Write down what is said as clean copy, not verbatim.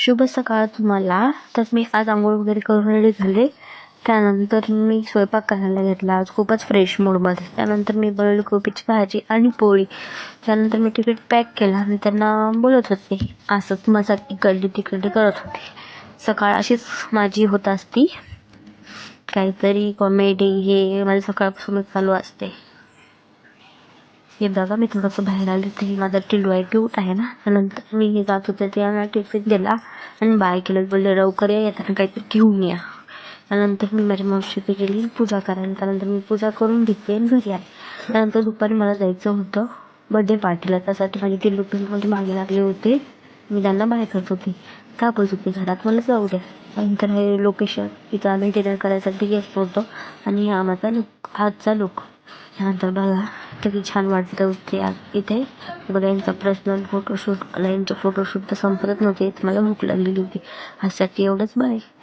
शुभ सकाळ तुम्हाला. तर मी आज अंघोळ वगैरे करून रेडी झाले. त्यानंतर मी स्वयंपाक करायला घेतला. आज खूपच फ्रेश मूडमध्ये. त्यानंतर मी बनवली कोबीची भाजी आणि पोळी. त्यानंतर मी तिकीट पॅक केला आणि त्यांना बोलत होते. असंच मजाक इकडली तिकडली करत होते. सकाळ अशीच माझी होत असती. काहीतरी कॉमेडी हे माझ्या सकाळपासूनच चालू असते. हे बघा, मी थोडंसं बाहेर आले ते माझा टिल्लू आहे, क्यूट आहे ना. त्यानंतर मी जात होते त्याला टिफिन दिला आणि बाय केलं. बोलले लवकर या, येताना काहीतरी घेऊन या. त्यानंतर मी माझ्या मावशीकडे गेली पूजा करायला. त्यानंतर मी पूजा करून घेतली आणि घरी आले. त्यानंतर दुपारी मला जायचं होतं बड्डे पार्टीला. त्यासाठी माझे टिल्लू पिल्लू मागे लागले होते. मी त्यांना बाय करत होते. का बोलत होते घरात मला जाऊ द्या. त्यानंतर हे लोकेशन इथं आम्ही डिनर करायसाठी गेलो होतो आणि हा माझा लुक, आजचा लुक. त्यानंतर बघा किती छान वाटतं होते इथे. बघा यांचा पर्सनल फोटोशूट. यांचं फोटोशूट तर संपत नव्हते. मला भूक लागलेली होती. ह्यासाठी एवढंच. बाय.